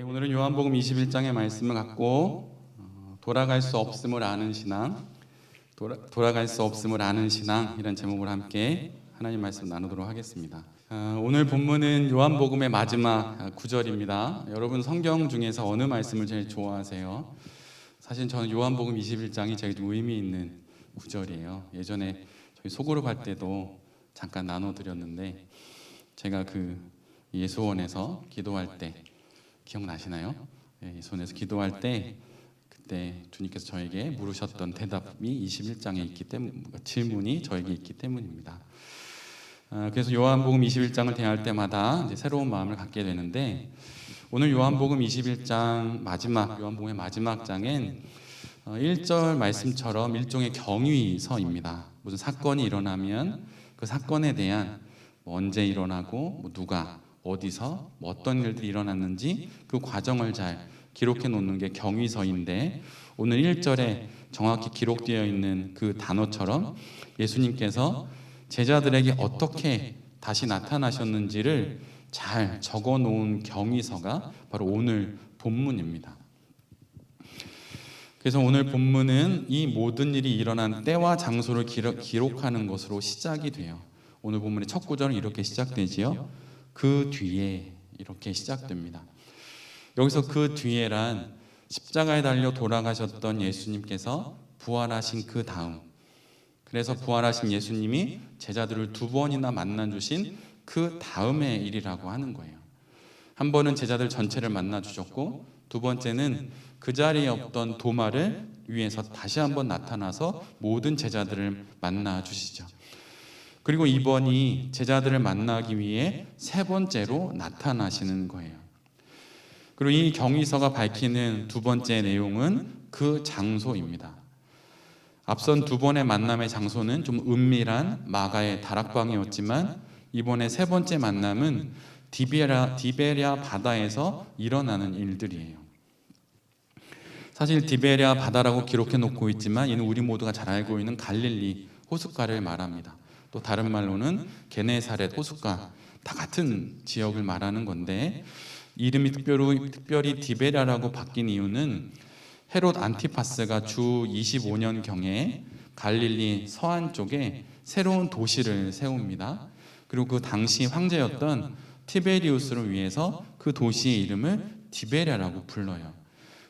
오늘은 요한복음 21장의 말씀을 갖고 돌아갈 수 없음을 아는 신앙, 돌아갈 수 없음을 아는 신앙 이런 제목으로 함께 하나님 말씀 나누도록 하겠습니다. 오늘 본문은 요한복음의 마지막 구절입니다. 여러분 성경 중에서 어느 말씀을 제일 좋아하세요? 사실 저는 요한복음 21장이 제일 좀 의미 있는 구절이에요. 예전에 저희 소그룹 할 때도 잠깐 나눠드렸는데 제가 그 예수원에서 기도할 때 기억나시나요? 예수원에서 기도할 때 그때 주님께서 저에게 물으셨던 대답이 21장에 있기 때문에 질문이 저에게 있기 때문입니다. 그래서 요한복음 21장을 대할 때마다 이제 새로운 마음을 갖게 되는데 오늘 요한복음 21장 마지막 요한복음의 마지막 장엔 1절 말씀처럼 일종의 경위서입니다. 무슨 사건이 일어나면 그 사건에 대한 언제 일어나고 누가 어디서 어떤 일들이 일어났는지 그 과정을 잘 기록해 놓는 게 경위서인데 오늘 1절에 정확히 기록되어 있는 그 단어처럼 예수님께서 제자들에게 어떻게 다시 나타나셨는지를 잘 적어 놓은 경위서가 바로 오늘 본문입니다. 그래서 오늘 본문은 이 모든 일이 일어난 때와 장소를 기록하는 것으로 시작이 돼요. 오늘 본문의 첫 구절은 이렇게 시작되지요. 그 뒤에 이렇게 시작됩니다. 여기서 그 뒤에란 십자가에 달려 돌아가셨던 예수님께서 부활하신 그 다음, 그래서 부활하신 예수님이 제자들을 두 번이나 만나 주신 그 다음의 일이라고 하는 거예요. 한 번은 제자들 전체를 만나 주셨고 두 번째는 그 자리에 없던 도마를 위해서 다시 한번 나타나서 모든 제자들을 만나 주시죠. 그리고 이번이 제자들을 만나기 위해 세 번째로 나타나시는 거예요. 그리고 이 경위서가 밝히는 두 번째 내용은 그 장소입니다. 앞선 두 번의 만남의 장소는 좀 은밀한 마가의 다락방이었지만 이번에 세 번째 만남은 디베랴 바다에서 일어나는 일들이에요. 사실 디베랴 바다라고 기록해 놓고 있지만 이는 우리 모두가 잘 알고 있는 갈릴리 호숫가를 말합니다. 또 다른 말로는 게네사렛 호숫가, 다 같은 지역을 말하는 건데 이름이 특별히 디베랴라고 바뀐 이유는 헤롯 안티파스가 주 25년경에 갈릴리 서안 쪽에 새로운 도시를 세웁니다. 그리고 그 당시 황제였던 티베리우스를 위해서 그 도시의 이름을 디베랴라고 불러요.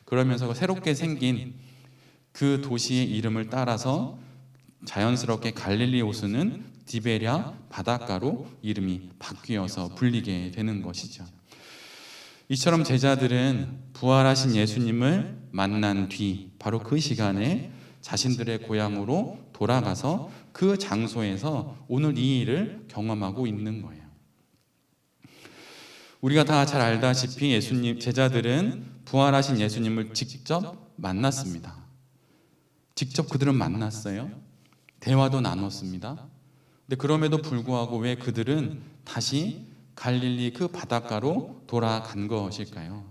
그러면서 새롭게 생긴 그 도시의 이름을 따라서 자연스럽게 갈릴리 호수는 디베랴 바닷가로 이름이 바뀌어서 불리게 되는 것이죠. 이처럼 제자들은 부활하신 예수님을 만난 뒤 바로 그 시간에 자신들의 고향으로 돌아가서 그 장소에서 오늘 이 일을 경험하고 있는 거예요. 우리가 다 잘 알다시피 예수님 제자들은 부활하신 예수님을 직접 만났습니다. 직접 그들은 만났어요. 대화도 나눴습니다. 근데 그럼에도 불구하고 왜 그들은 다시 갈릴리 그 바닷가로 돌아간 것일까요?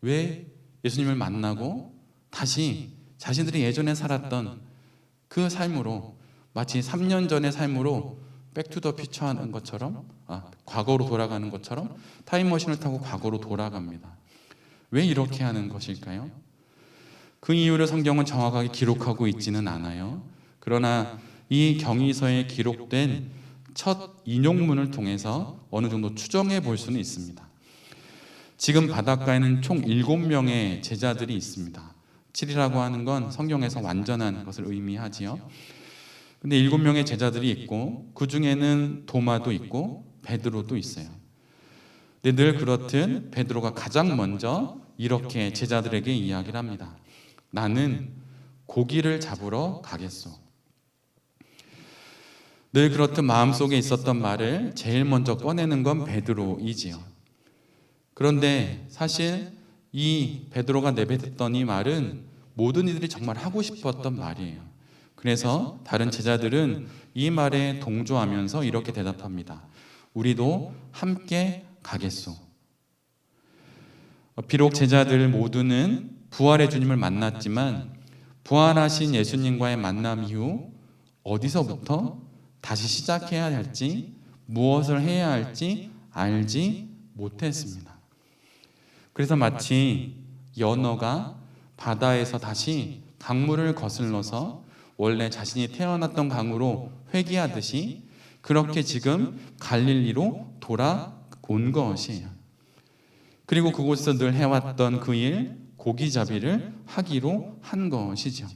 왜 예수님을 만나고 다시 자신들이 예전에 살았던 그 삶으로 마치 3년 전의 삶으로 백투더퓨처 하는 것처럼 과거로 돌아가는 것처럼 타임머신을 타고 과거로 돌아갑니다. 왜 이렇게 하는 것일까요? 그 이유를 성경은 정확하게 기록하고 있지는 않아요. 그러나 이 경위서에 기록된 첫 인용문을 통해서 어느 정도 추정해 볼 수는 있습니다. 지금 바닷가에는 총 7명의 제자들이 있습니다. 7이라고 하는 건 성경에서 완전한 것을 의미하지요. 근데 7명의 제자들이 있고 그 중에는 도마도 있고 베드로도 있어요. 근데 늘 그렇듯 베드로가 가장 먼저 이렇게 제자들에게 이야기를 합니다. 나는 고기를 잡으러 가겠소. 늘 그렇듯 마음속에 있었던 말을 제일 먼저 꺼내는 건 베드로이지요. 그런데 사실 이 베드로가 내뱉었던 이 말은 모든 이들이 정말 하고 싶었던 말이에요. 그래서 다른 제자들은 이 말에 동조하면서 이렇게 대답합니다. 우리도 함께 가겠소. 비록 제자들 모두는 부활의 주님을 만났지만 부활하신 예수님과의 만남 이후 어디서부터 다시 시작해야 할지 무엇을 해야 할지 알지 못했습니다. 그래서 마치 연어가 바다에서 다시 강물을 거슬러서 원래 자신이 태어났던 강으로 회귀하듯이 그렇게 지금 갈릴리로 돌아온 것이에요. 그리고 그곳에서 늘 해왔던 그 일, 고기잡이를 하기로 한 것이죠.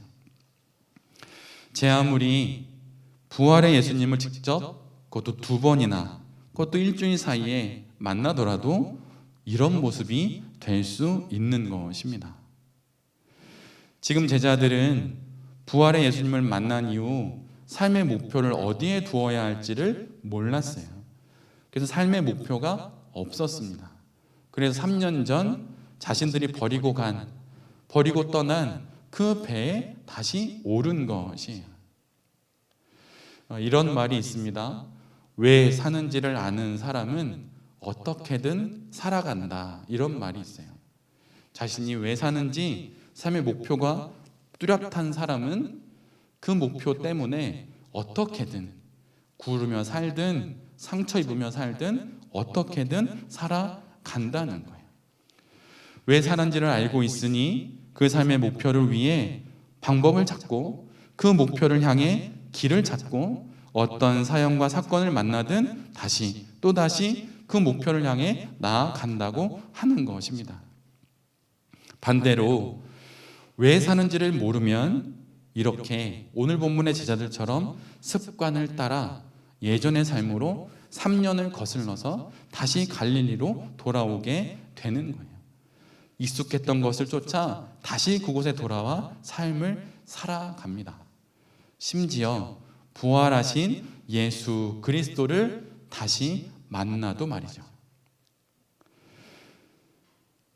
제 아무리 부활의 예수님을 직접 그것도 2번이나 그것도 일주일 사이에 만나더라도 이런 모습이 될 수 있는 것입니다. 지금 제자들은 부활의 예수님을 만난 이후 삶의 목표를 어디에 두어야 할지를 몰랐어요. 그래서 삶의 목표가 없었습니다. 그래서 3년 전 자신들이 버리고 떠난 그 배에 다시 오른 것이에요. 이런 말이 있습니다. 왜 사는지를 아는 사람은 어떻게든 살아간다. 이런 말이 있어요. 자신이 왜 사는지 삶의 목표가 뚜렷한 사람은 그 목표 때문에 어떻게든 구르며 살든 상처 입으며 살든 어떻게든 살아간다는 거예요. 왜 사는지를 알고 있으니 그 삶의 목표를 위해 방법을 찾고 그 목표를 향해 길을 찾고 어떤 사연과 사건을 만나든 다시 또다시 그 목표를 향해 나아간다고 하는 것입니다. 반대로 왜 사는지를 모르면 이렇게 오늘 본문의 제자들처럼 습관을 따라 예전의 삶으로 3년을 거슬러서 다시 갈릴리로 돌아오게 되는 거예요. 익숙했던 것을 쫓아 다시 그곳에 돌아와 삶을 살아갑니다. 심지어 부활하신 예수 그리스도를 다시 만나도 말이죠.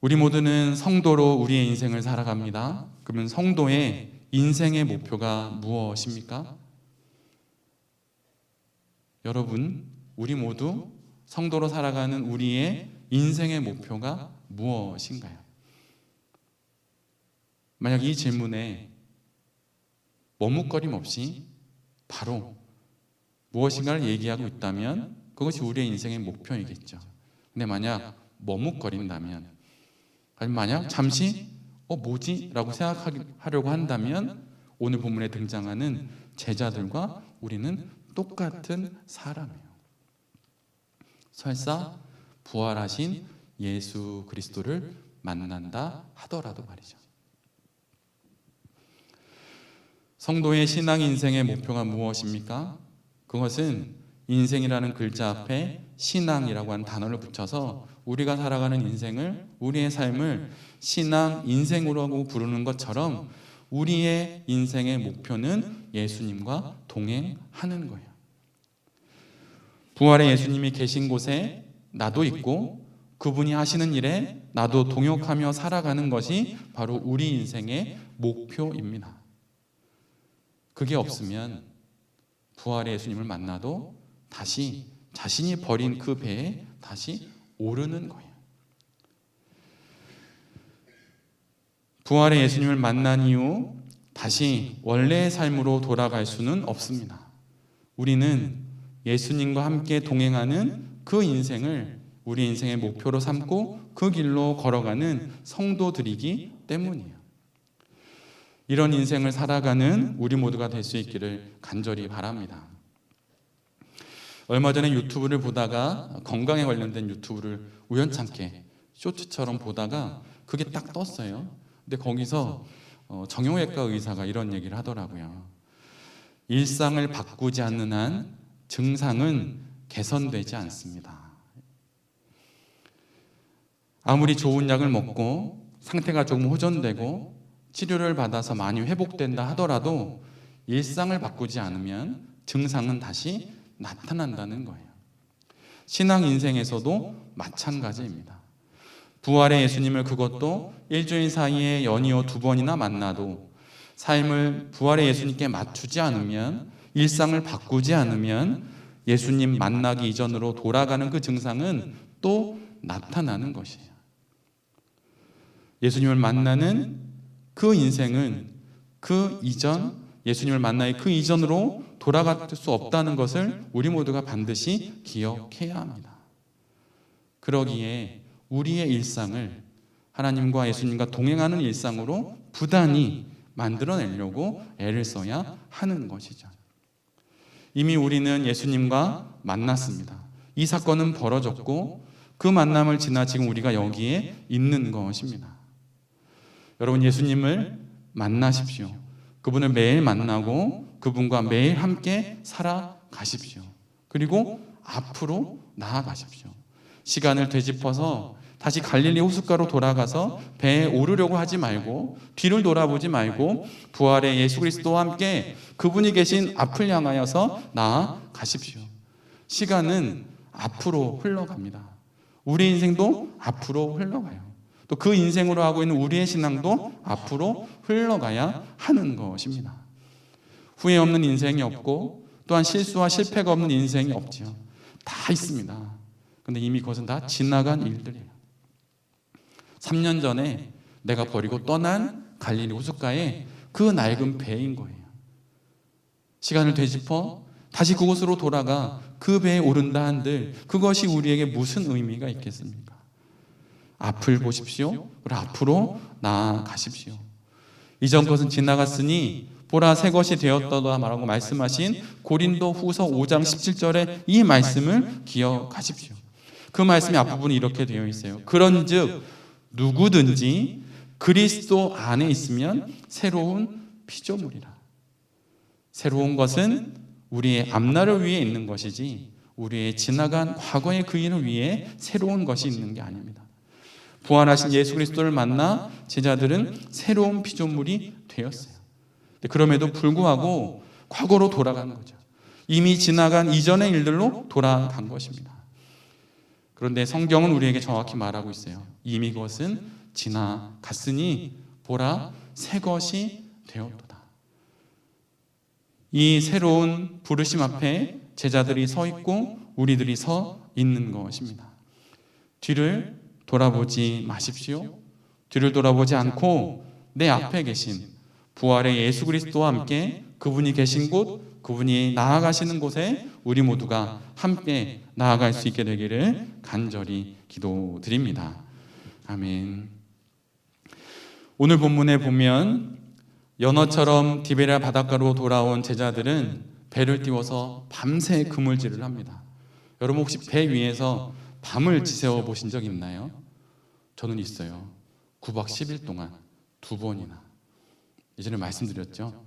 우리 모두는 성도로 우리의 인생을 살아갑니다. 그러면 성도의 인생의 목표가 무엇입니까? 여러분, 우리 모두 성도로 살아가는 우리의 인생의 목표가 무엇인가요? 만약 이 질문에 머뭇거림 없이 바로 무엇인가를 얘기하고 있다면 그것이 우리의 인생의 목표이겠죠. 근데 만약 머뭇거린다면, 아니면 만약 잠시 뭐지? 라고 생각하려고 한다면 오늘 본문에 등장하는 제자들과 우리는 똑같은 사람이에요. 설사 부활하신 예수 그리스도를 만난다 하더라도 말이죠. 성도의 신앙 인생의 목표가 무엇입니까? 그것은 인생이라는 글자 앞에 신앙이라고 하는 단어를 붙여서 우리가 살아가는 인생을, 우리의 삶을 신앙 인생으로 부르는 것처럼 우리의 인생의 목표는 예수님과 동행하는 거예요. 부활의 예수님이 계신 곳에 나도 있고 그분이 하시는 일에 나도 동역하며 살아가는 것이 바로 우리 인생의 목표입니다. 그게 없으면 부활의 예수님을 만나도 다시 자신이 버린 그 배에 다시 오르는 거예요. 부활의 예수님을 만난 이후 다시 원래의 삶으로 돌아갈 수는 없습니다. 우리는 예수님과 함께 동행하는 그 인생을 우리 인생의 목표로 삼고 그 길로 걸어가는 성도들이기 때문이에요. 이런 인생을 살아가는 우리 모두가 될 수 있기를 간절히 바랍니다. 얼마 전에 유튜브를 보다가 건강에 관련된 유튜브를 우연찮게 쇼츠처럼 보다가 그게 딱 떴어요. 근데 거기서 정형외과 의사가 이런 얘기를 하더라고요. 일상을 바꾸지 않는 한 증상은 개선되지 않습니다. 아무리 좋은 약을 먹고 상태가 조금 호전되고 치료를 받아서 많이 회복된다 하더라도 일상을 바꾸지 않으면 증상은 다시 나타난다는 거예요. 신앙 인생에서도 마찬가지입니다. 부활의 예수님을 그것도 일주일 사이에 연이어 2번이나 만나도 삶을 부활의 예수님께 맞추지 않으면, 일상을 바꾸지 않으면 예수님 만나기 이전으로 돌아가는 그 증상은 또 나타나는 것이에요. 예수님을 만나는 그 인생은 그 이전, 예수님을 만나의 그 이전으로 돌아갈 수 없다는 것을 우리 모두가 반드시 기억해야 합니다. 그러기에 우리의 일상을 하나님과 예수님과 동행하는 일상으로 부단히 만들어내려고 애를 써야 하는 것이죠. 이미 우리는 예수님과 만났습니다. 이 사건은 벌어졌고 그 만남을 지나 지금 우리가 여기에 있는 것입니다. 여러분, 예수님을 만나십시오. 그분을 매일 만나고 그분과 매일 함께 살아가십시오. 그리고 앞으로 나아가십시오. 시간을 되짚어서 다시 갈릴리 호숫가로 돌아가서 배에 오르려고 하지 말고 뒤를 돌아보지 말고 부활의 예수 그리스도와 함께 그분이 계신 앞을 향하여서 나아가십시오. 시간은 앞으로 흘러갑니다. 우리 인생도 앞으로 흘러가요. 또 그 인생으로 하고 있는 우리의 신앙도 앞으로 흘러가야 하는 것입니다. 후회 없는 인생이 없고 또한 실수와 실패가 없는 인생이 없죠. 다 있습니다. 근데 이미 그것은 다 지나간 일들이에요. 3년 전에 내가 버리고 떠난 갈릴리 호숫가에 그 낡은 배인 거예요. 시간을 되짚어 다시 그곳으로 돌아가 그 배에 오른다 한들 그것이 우리에게 무슨 의미가 있겠습니까? 앞을 보십시오. 앞으로 나아가십시오. 이전 것은 지나갔으니 보라 새 것이 되었다고 말하고 말씀하신 고린도 후서 5장 17절의 이 말씀을 기억하십시오. 그 말씀의 앞부분이 이렇게 되어 있어요. 그런즉 누구든지 그리스도 안에 있으면 새로운 피조물이라. 새로운 것은 우리의 앞날을 위해 있는 것이지 우리의 지나간 과거의 그 일을 위해 새로운 것이 있는 게 아닙니다. 부활하신 예수 그리스도를 만나 제자들은 새로운 피조물이 되었어요. 그럼에도 불구하고 과거로 돌아간 거죠. 이미 지나간 이전의 일들로 돌아간 것입니다. 그런데 성경은 우리에게 정확히 말하고 있어요. 이미 그것은 지나갔으니 보라 새 것이 되었도다. 이 새로운 부르심 앞에 제자들이 서 있고 우리들이 서 있는 것입니다. 뒤를 돌아보지 마십시오. 뒤를 돌아보지 않고 내 앞에 계신 부활의 예수 그리스도와 함께 그분이 계신 곳, 그분이 나아가시는 곳에 우리 모두가 함께 나아갈 수 있게 되기를 간절히 기도드립니다. 아멘. 오늘 본문에 보면 연어처럼 디베랴 바닷가로 돌아온 제자들은 배를 띄워서 밤새 그물질을 합니다. 여러분 혹시 배 위에서 밤을 지새워 보신 적 있나요? 저는 있어요. 9박 10일 동안 2번이나. 예전에 말씀드렸죠.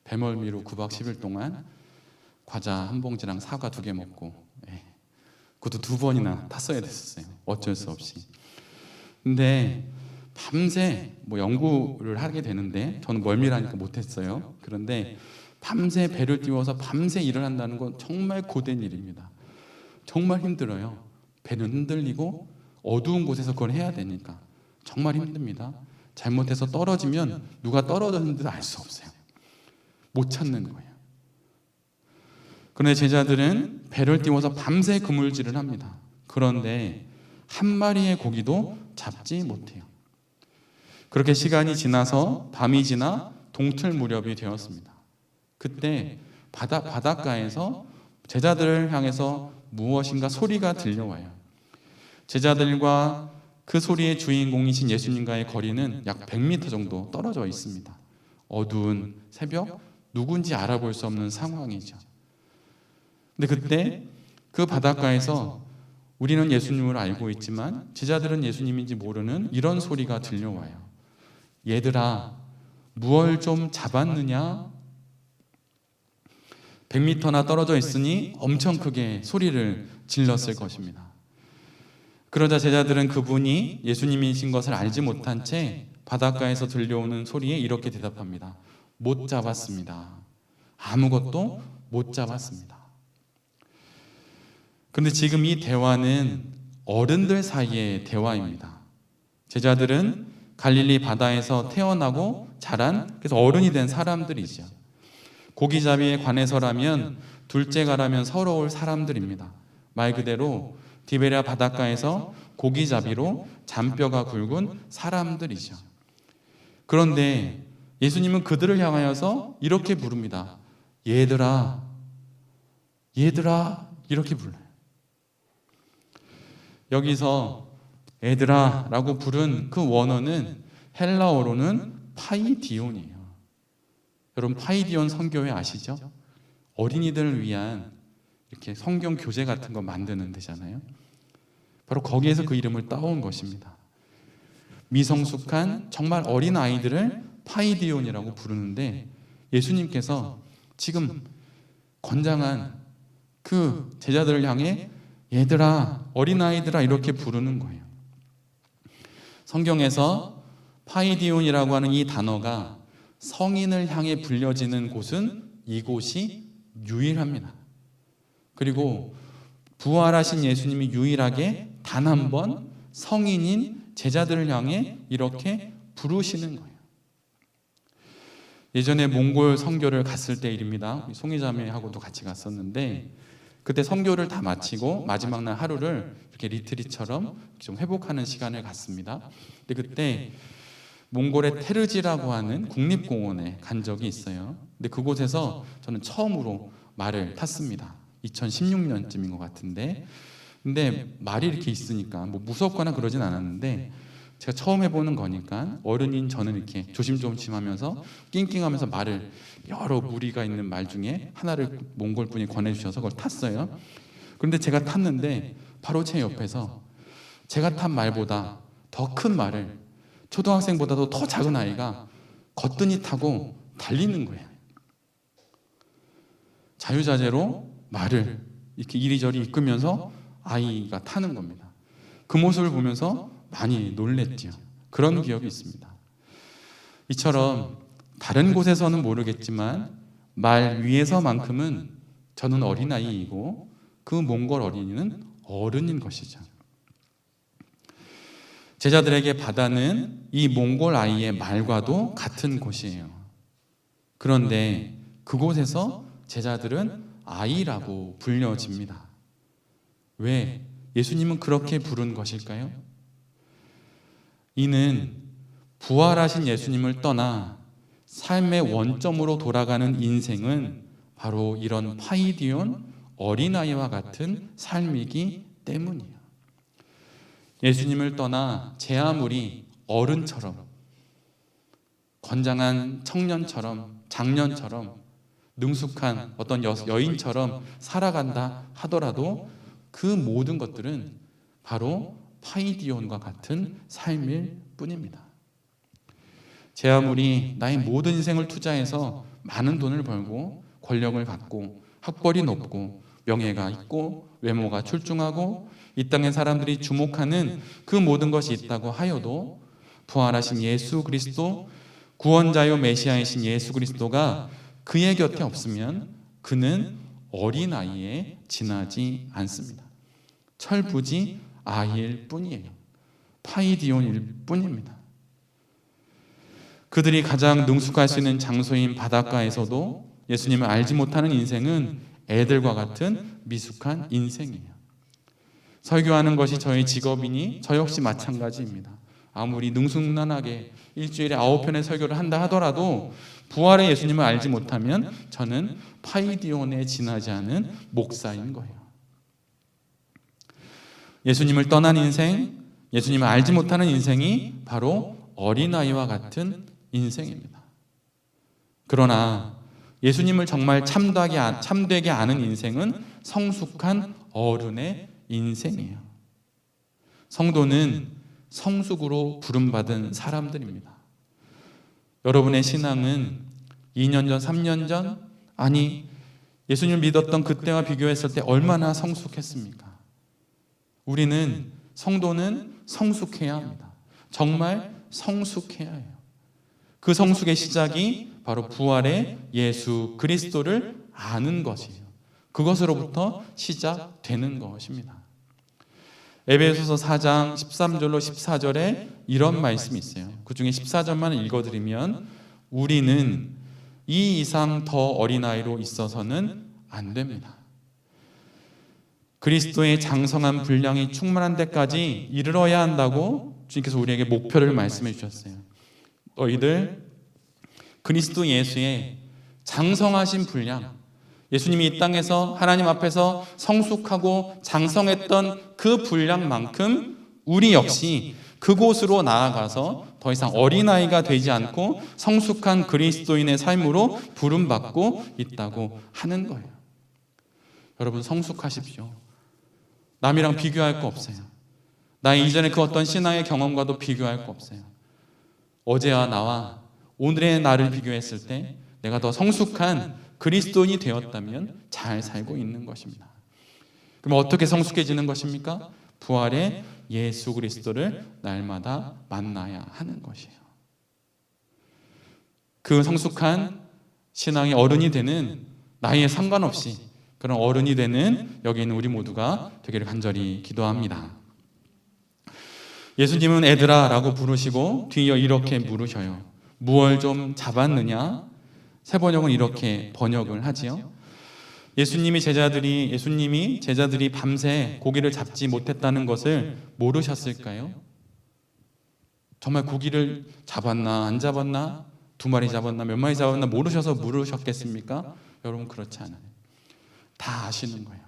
배멀미로 9박 10일 동안 과자 한 봉지랑 사과 2개 먹고 그것도 2번이나 탔어야 됐었어요. 어쩔 수 없이. 근데 밤새 연구를 하게 되는데 저는 멀미라니까 못했어요. 그런데 밤새 배를 띄워서 밤새 일을 한다는 건 정말 고된 일입니다. 정말 힘들어요. 배는 흔들리고 어두운 곳에서 그걸 해야 되니까 정말 힘듭니다. 잘못해서 떨어지면 누가 떨어졌는지도 알 수 없어요. 못 찾는 거예요. 그런데 제자들은 배를 띄워서 밤새 그물질을 합니다. 그런데 한 마리의 고기도 잡지 못해요. 그렇게 시간이 지나서 밤이 지나 동틀 무렵이 되었습니다. 그때 바닷가에서 제자들을 향해서 무엇인가 소리가 들려와요. 제자들과 그 소리의 주인공이신 예수님과의 거리는 약 100m 정도 떨어져 있습니다. 어두운 새벽, 누군지 알아볼 수 없는 상황이죠. 근데 그때 그 바닷가에서 우리는 예수님을 알고 있지만 제자들은 예수님인지 모르는 이런 소리가 들려와요. 얘들아, 무얼 좀 잡았느냐? 100m나 떨어져 있으니 엄청 크게 소리를 질렀을 것입니다. 그러자 제자들은 그분이 예수님이신 것을 알지 못한 채 바닷가에서 들려오는 소리에 이렇게 대답합니다. 못 잡았습니다. 아무것도 못 잡았습니다. 그런데 지금 이 대화는 어른들 사이의 대화입니다. 제자들은 갈릴리 바다에서 태어나고 자란 그래서 어른이 된 사람들이죠. 고기잡이에 관해서라면 둘째가라면 서러울 사람들입니다. 말 그대로 디베랴 바닷가에서 고기잡이로 잔뼈가 굵은 사람들이죠. 그런데 예수님은 그들을 향하여서 이렇게 부릅니다. 얘들아, 얘들아 이렇게 불러요. 여기서 애들아 라고 부른 그 원어는 헬라어로는 파이디온이에요. 여러분 파이디온 성교회 아시죠? 어린이들을 위한 이렇게 성경 교재 같은 거 만드는 데잖아요. 바로 거기에서 그 이름을 따온 것입니다. 미성숙한 정말 어린 아이들을 파이디온이라고 부르는데 예수님께서 지금 건장한 그 제자들을 향해 얘들아, 어린아이들아 이렇게 부르는 거예요. 성경에서 파이디온이라고 하는 이 단어가 성인을 향해 불려지는 곳은 이곳이 유일합니다. 그리고 부활하신 예수님이 유일하게 단 한 번 성인인 제자들을 향해 이렇게 부르시는 거예요. 예전에 몽골 선교를 갔을 때 일입니다. 송이자매하고도 같이 갔었는데 그때 선교를 다 마치고 마지막 날 하루를 이렇게 리트릿처럼 좀 회복하는 시간을 갖습니다. 근데 그때 몽골의 테르지라고 하는 국립공원에 간 적이 있어요. 근데 그곳에서 저는 처음으로 말을 탔습니다. 2016년쯤인 것 같은데, 근데 말이 이렇게 있으니까 뭐 무섭거나 그러진 않았는데 제가 처음 해보는 거니까 어른인 저는 이렇게 조심조심하면서 낑낑하면서 말을 여러 무리가 있는 말 중에 하나를 몽골 분이 권해주셔서 그걸 탔어요. 그런데 제가 탔는데 바로 제 옆에서 제가 탄 말보다 더 큰 말을 초등학생보다도 더 작은 아이가 거뜬히 타고 달리는 거예요. 자유자재로 말을 이렇게 이리저리 이끌면서 아이가 타는 겁니다. 그 모습을 보면서 많이 놀랬죠. 그런 기억이 있습니다. 이처럼 다른 곳에서는 모르겠지만 말 위에서만큼은 저는 어린아이이고 그 몽골 어린이는 어른인 것이죠. 제자들에게 바다는 이 몽골 아이의 말과도 같은 곳이에요. 그런데 그곳에서 제자들은 아이라고 불려집니다. 왜 예수님은 그렇게 부른 것일까요? 이는 부활하신 예수님을 떠나 삶의 원점으로 돌아가는 인생은 바로 이런 파이디온 어린아이와 같은 삶이기 때문이에요. 예수님을 떠나 제 아무리 어른처럼 건장한 청년처럼 장년처럼 능숙한 어떤 여인처럼 살아간다 하더라도 그 모든 것들은 바로 파이디온과 같은 삶일 뿐입니다. 제 아무리 나의 모든 인생을 투자해서 많은 돈을 벌고 권력을 갖고 학벌이 높고 명예가 있고 외모가 출중하고 이 땅의 사람들이 주목하는 그 모든 것이 있다고 하여도 부활하신 예수 그리스도, 구원자요 메시아이신 예수 그리스도가 그의 곁에 없으면 그는 어린아이에 지나지 않습니다. 철부지 아이일 뿐이에요. 파이디온일 뿐입니다. 그들이 가장 능숙할 수 있는 장소인 바닷가에서도 예수님을 알지 못하는 인생은 애들과 같은 미숙한 인생이에요. 설교하는 것이 저의 직업이니 저 역시 마찬가지입니다. 아무리 능숙난하게 일주일에 9편의 설교를 한다 하더라도 부활의 예수님을 알지 못하면 저는 파이디온에 지나지 않은 목사인 거예요. 예수님을 떠난 인생, 예수님을 알지 못하는 인생이 바로 어린아이와 같은 인생입니다. 그러나 예수님을 정말 참되게 아는 인생은 성숙한 어른의 인생이에요. 성도는 성숙으로 부름받은 사람들입니다. 여러분의 신앙은 2년 전, 3년 전, 아니 예수님을 믿었던 그때와 비교했을 때 얼마나 성숙했습니까? 우리는 성도는 성숙해야 합니다. 정말 성숙해야 해요. 그 성숙의 시작이 바로 부활의 예수 그리스도를 아는 것이에요. 그것으로부터 시작되는 것입니다. 에베소서 4장 13절로 14절에 이런 말씀이 있어요. 그 중에 14절만 읽어드리면 우리는 이 이상 더 어린아이로 있어서는 안 됩니다. 그리스도의 장성한 분량이 충만한 데까지 이르러야 한다고 주님께서 우리에게 목표를 말씀해 주셨어요. 너희들 그리스도 예수의 장성하신 분량, 예수님이 이 땅에서 하나님 앞에서 성숙하고 장성했던 그 분량만큼 우리 역시 그곳으로 나아가서 더 이상 어린아이가 되지 않고 성숙한 그리스도인의 삶으로 부름받고 있다고 하는 거예요. 여러분, 성숙하십시오. 남이랑 비교할 거 없어요. 나의 이전에 그 어떤 신앙의 경험과도 비교할 거 없어요. 어제와 나와 오늘의 나를 비교했을 때 내가 더 성숙한 그리스도인이 되었다면 잘 살고 있는 것입니다. 그럼 어떻게 성숙해지는 것입니까? 부활의 예수 그리스도를 날마다 만나야 하는 것이에요. 그 성숙한 신앙의 어른이 되는, 나이에 상관없이 그런 어른이 되는 여기 있는 우리 모두가 되기를 간절히 기도합니다. 예수님은 애들아 라고 부르시고 뒤이어 이렇게 물으셔요. 무얼 좀 잡았느냐? 새 번역은 이렇게 번역을 하지요. 예수님이 제자들이 밤새 고기를 잡지 못했다는 것을 모르셨을까요? 정말 고기를 잡았나 안 잡았나, 2마리 잡았나 몇 마리 잡았나 모르셔서 물으셨겠습니까? 여러분, 그렇지 않아요. 다 아시는 거예요.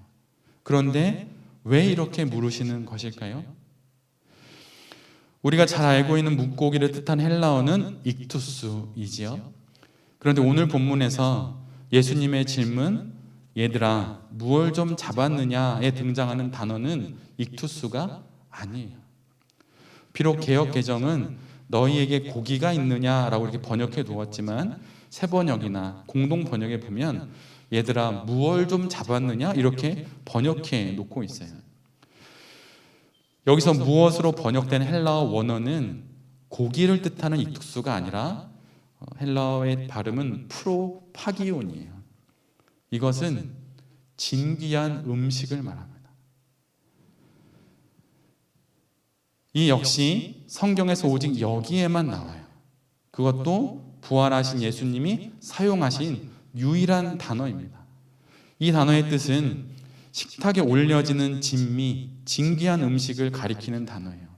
그런데 왜 이렇게 물으시는 것일까요? 우리가 잘 알고 있는 물고기를 뜻한 헬라어는 익투스이지요. 그런데 오늘 본문에서 예수님의 질문, 얘들아 무얼 좀 잡았느냐에 등장하는 단어는 익투스가 아니에요. 비록 개역 개정은 너희에게 고기가 있느냐라고 이렇게 번역해 두었지만 새 번역이나 공동 번역에 보면 얘들아 무얼 좀 잡았느냐 이렇게 번역해 놓고 있어요. 여기서 무엇으로 번역된 헬라어 원어는 고기를 뜻하는 익투스가 아니라 헬라어의 발음은 프로파기온이에요. 이것은 진귀한 음식을 말합니다. 이 역시 성경에서 오직 여기에만 나와요. 그것도 부활하신 예수님이 사용하신 유일한 단어입니다. 이 단어의 뜻은 식탁에 올려지는 진미, 진귀한 음식을 가리키는 단어예요.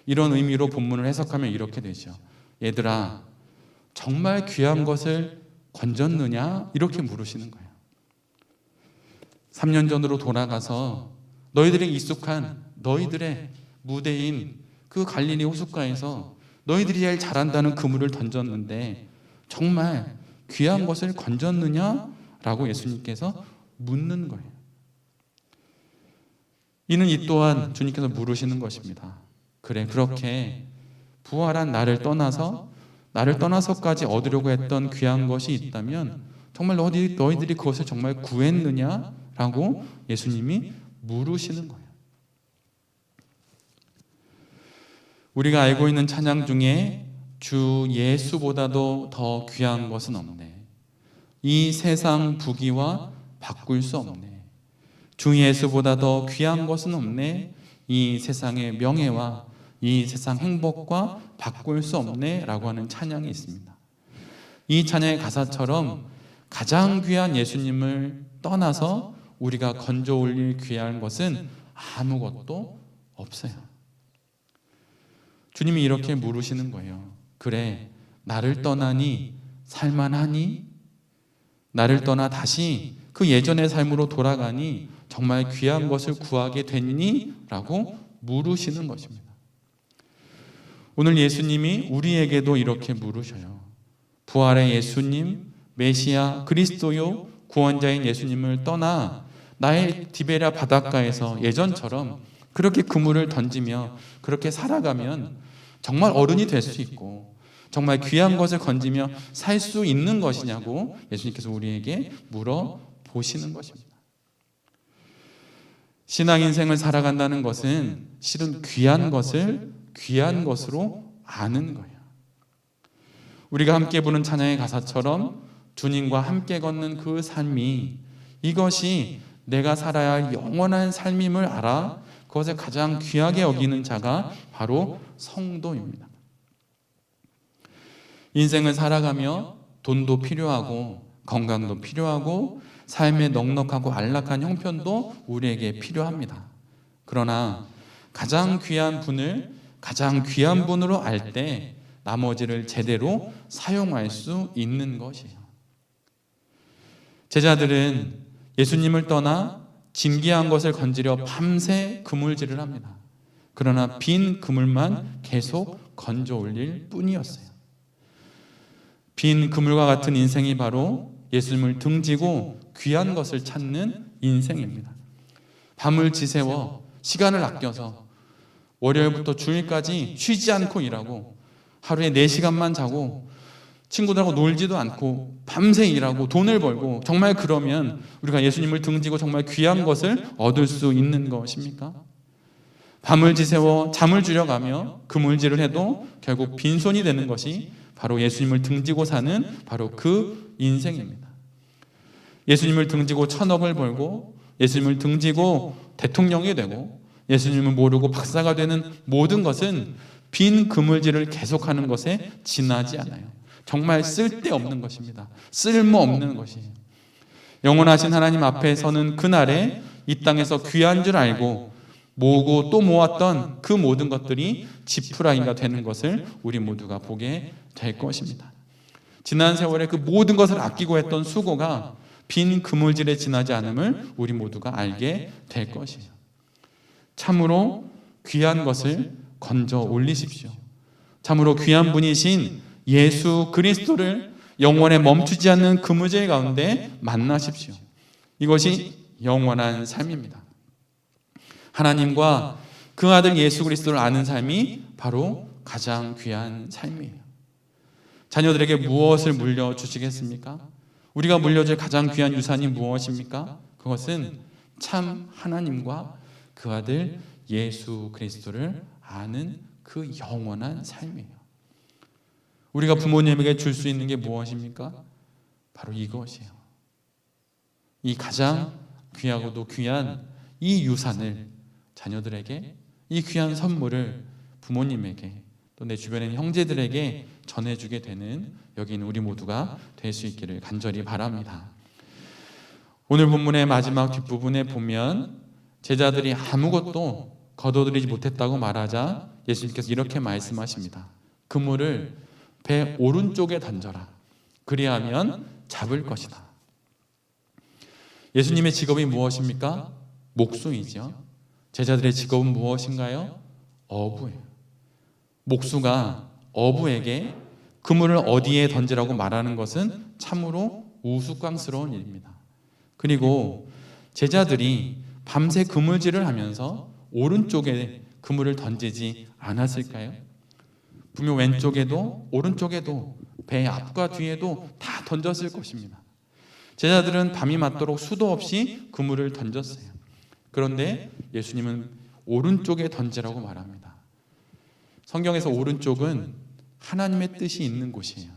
이런 의미로 본문을 해석하면 이렇게 되죠. 얘들아, 정말 귀한 것을 건졌느냐? 이렇게 물으시는 거예요. 3년 전으로 돌아가서 너희들이 익숙한 너희들의 무대인 그 갈릴리 호숫가에서 너희들이 제일 잘한다는 그물을 던졌는데 정말 귀한 것을 건졌느냐? 라고 예수님께서 묻는 거예요. 이는 이 또한 주님께서 물으시는 것입니다. 그래, 그렇게 부활한 나를 떠나서까지 얻으려고 했던 귀한 것이 있다면 정말 너희들이 그것을 정말 구했느냐? 라고 예수님이 물으시는 거예요. 우리가 알고 있는 찬양 중에 주 예수보다도 더 귀한 것은 없네. 이 세상 부귀와 바꿀 수 없네. 주 예수보다 더 귀한 것은 없네. 이 세상의 명예와 이 세상 행복과 바꿀 수 없네 라고 하는 찬양이 있습니다. 이 찬양의 가사처럼 가장 귀한 예수님을 떠나서 우리가 건져 올릴 귀한 것은 아무것도 없어요. 주님이 이렇게 물으시는 거예요. 그래, 나를 떠나니 살만하니? 나를 떠나 다시 그 예전의 삶으로 돌아가니 정말 귀한 것을 구하게 됐니? 라고 물으시는 것입니다. 오늘 예수님이 우리에게도 이렇게 물으셔요. 부활의 예수님, 메시아, 그리스도요, 구원자인 예수님을 떠나 나의 디베랴 바닷가에서 예전처럼 그렇게 그물을 던지며 그렇게 살아가면 정말 어른이 될 수 있고 정말 귀한 것을 건지며 살 수 있는 것이냐고 예수님께서 우리에게 물어보시는 것입니다. 신앙 인생을 살아간다는 것은 실은 귀한 것을 귀한 것으로 아는 거예요. 우리가 함께 부른 찬양의 가사처럼 주님과 함께 걷는 그 삶이, 이것이 내가 살아야 할 영원한 삶임을 알아 그것을 가장 귀하게 여기는 자가 바로 성도입니다. 인생을 살아가며 돈도 필요하고 건강도 필요하고 삶의 넉넉하고 안락한 형편도 우리에게 필요합니다. 그러나 가장 귀한 분을 가장 귀한 분으로 알 때 나머지를 제대로 사용할 수 있는 것이에요. 제자들은 예수님을 떠나 진귀한 것을 건지려 밤새 그물질을 합니다. 그러나 빈 그물만 계속 건져 올릴 뿐이었어요. 빈 그물과 같은 인생이 바로 예수님을 등지고 귀한 것을 찾는 인생입니다. 밤을 지새워 시간을 아껴서 월요일부터 주일까지 쉬지 않고 일하고 하루에 4시간만 자고 친구들하고 놀지도 않고 밤새 일하고 돈을 벌고, 정말 그러면 우리가 예수님을 등지고 정말 귀한 것을 얻을 수 있는 것입니까? 밤을 지새워 잠을 줄여가며 그물질을 해도 결국 빈손이 되는 것이 바로 예수님을 등지고 사는 바로 그 인생입니다. 예수님을 등지고 1,000억을 벌고 예수님을 등지고 대통령이 되고 예수님을 모르고 박사가 되는 모든 것은 빈 그물질을 계속하는 것에 지나지 않아요. 정말 쓸데없는 것입니다. 쓸모없는 것이에요. 영원하신 하나님 앞에 서는 그날에 이 땅에서 귀한 줄 알고 모으고 또 모았던 그 모든 것들이 지푸라기가 되는 것을 우리 모두가 보게 될 것입니다. 지난 세월에 그 모든 것을 아끼고 했던 수고가 빈 그물질에 지나지 않음을 우리 모두가 알게 될 것이에요. 참으로 귀한 것을 건져 올리십시오. 참으로 귀한 분이신 예수 그리스도를 영원에 멈추지 않는 그물질 가운데 만나십시오. 이것이 영원한 삶입니다. 하나님과 그 아들 예수 그리스도를 아는 삶이 바로 가장 귀한 삶이에요. 자녀들에게 무엇을 물려주시겠습니까? 우리가 물려줄 가장 귀한 유산이 무엇입니까? 그것은 참 하나님과 그 아들 예수 그리스도를 아는 그 영원한 삶이에요. 우리가 부모님에게 줄 수 있는 게 무엇입니까? 바로 이것이에요. 이 가장 귀하고도 귀한 이 유산을 자녀들에게, 이 귀한 선물을 부모님에게, 또 내 주변에 있는 형제들에게 전해주게 되는 여기 있는 우리 모두가 될 수 있기를 간절히 바랍니다. 오늘 본문의 마지막 뒷부분에 보면 제자들이 아무것도 거둬들이지 못했다고 말하자 예수님께서 이렇게 말씀하십니다. 그물을 배 오른쪽에 던져라. 그리하면 잡을 것이다. 예수님의 직업이 무엇입니까? 목수이죠. 제자들의 직업은 무엇인가요? 어부예요. 목수가 어부에게 그물을 어디에 던지라고 말하는 것은 참으로 우스꽝스러운 일입니다. 그리고 제자들이 밤새 그물질을 하면서 오른쪽에 그물을 던지지 않았을까요? 분명 왼쪽에도 오른쪽에도 배 앞과 뒤에도 다 던졌을 것입니다. 제자들은 밤이 맞도록 수도 없이 그물을 던졌어요. 그런데 예수님은 오른쪽에 던지라고 말합니다. 성경에서 오른쪽은 하나님의 뜻이 있는 곳이에요.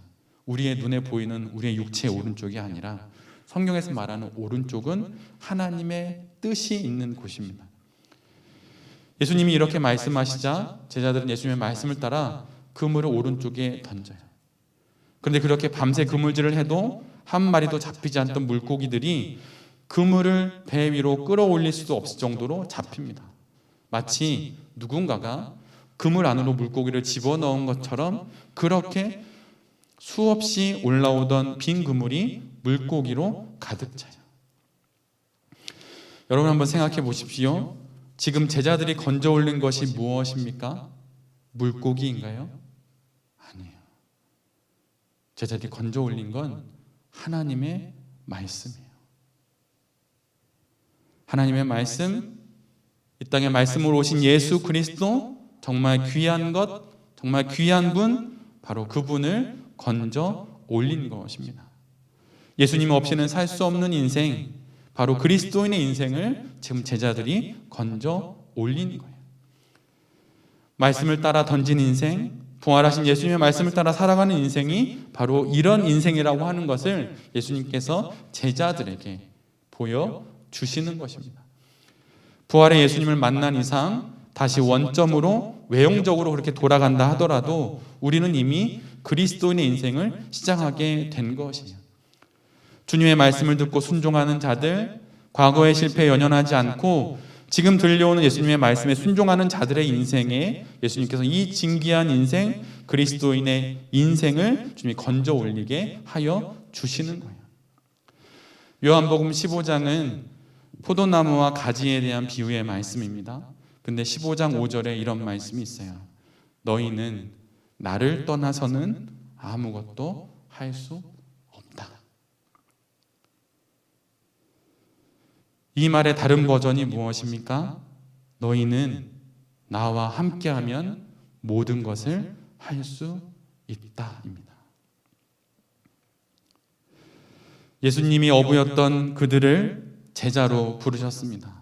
우리의 눈에 보이는 우리의 육체의 오른쪽이 아니라 성경에서 말하는 오른쪽은 하나님의 뜻이 있는 곳입니다. 예수님이 이렇게 말씀하시자 제자들은 예수님의 말씀을 따라 그물을 오른쪽에 던져요. 그런데 그렇게 밤새 그물질을 해도 한 마리도 잡히지 않던 물고기들이 그물을 배 위로 끌어올릴 수도 없을 정도로 잡힙니다. 마치 누군가가 그물 안으로 물고기를 집어넣은 것처럼 그렇게 수없이 올라오던 빈 그물이 물고기로 가득 차요. 여러분 한번 생각해 보십시오. 지금 제자들이 건져 올린 것이 무엇입니까? 물고기인가요? 아니에요. 제자들이 건져 올린 건 하나님의 말씀이에요. 하나님의 말씀, 이 땅에 말씀으로 오신 예수 그리스도, 정말 귀한 것, 정말 귀한 분, 바로 그분을 건져 올린 것입니다. 예수님 없이는 살 수 없는 인생, 바로 그리스도인의 인생을 지금 제자들이 건져 올린 거예요. 말씀을 따라 던진 인생, 부활하신 예수님의 말씀을 따라 살아가는 인생이 바로 이런 인생이라고 하는 것을 예수님께서 제자들에게 보여주시는 것입니다. 부활의 예수님을 만난 이상 다시 원점으로 외형적으로 그렇게 돌아간다 하더라도 우리는 이미 그리스도인의 인생을 시작하게 된 것이에요. 주님의 말씀을 듣고 순종하는 자들, 과거의 실패에 연연하지 않고 지금 들려오는 예수님의 말씀에 순종하는 자들의 인생에 예수님께서 이 진귀한 인생, 그리스도인의 인생을 주님이 건져 올리게 하여 주시는 거예요. 요한복음 15장은 포도나무와 가지에 대한 비유의 말씀입니다. 근데 15장 5절에 이런 말씀이 있어요. 너희는 나를 떠나서는 아무것도 할 수 없다. 이 말의 다른 버전이 무엇입니까? 너희는 나와 함께하면 모든 것을 할 수 있다입니다. 예수님이 어부였던 그들을 제자로 부르셨습니다.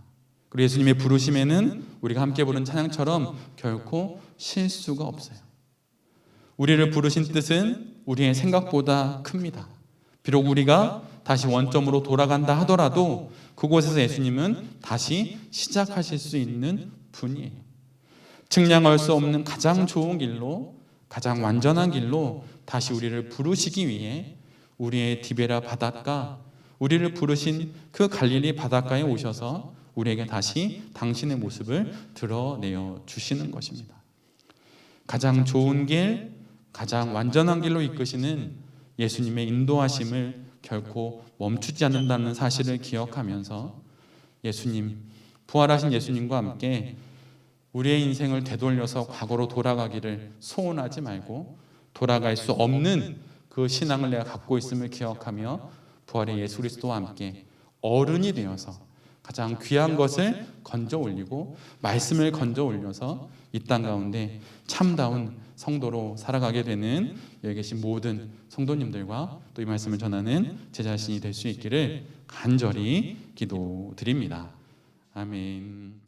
그리고 예수님의 부르심에는 우리가 함께 부른 찬양처럼 결코 실수가 없어요. 우리를 부르신 뜻은 우리의 생각보다 큽니다. 비록 우리가 다시 원점으로 돌아간다 하더라도 그곳에서 예수님은 다시 시작하실 수 있는 분이에요. 측량할 수 없는 가장 좋은 길로, 가장 완전한 길로 다시 우리를 부르시기 위해 우리의 디베라 바닷가, 우리를 부르신 그 갈릴리 바닷가에 오셔서 우리에게 다시 당신의 모습을 드러내어 주시는 것입니다. 가장 좋은 길, 가장 완전한 길로 이끄시는 예수님의 인도하심을 결코 멈추지 않는다는 사실을 기억하면서 예수님, 부활하신 예수님과 함께 우리의 인생을 되돌려서 과거로 돌아가기를 소원하지 말고 돌아갈 수 없는 그 신앙을 내가 갖고 있음을 기억하며 부활의 예수 그리스도와 함께 어른이 되어서 가장 귀한 것을 건져 올리고 말씀을 건져 올려서 이 땅 가운데 참다운 성도로 살아가게 되는 여기 계신 모든 성도님들과 또 이 말씀을 전하는 제 자신이 될 수 있기를 간절히 기도드립니다. 아멘.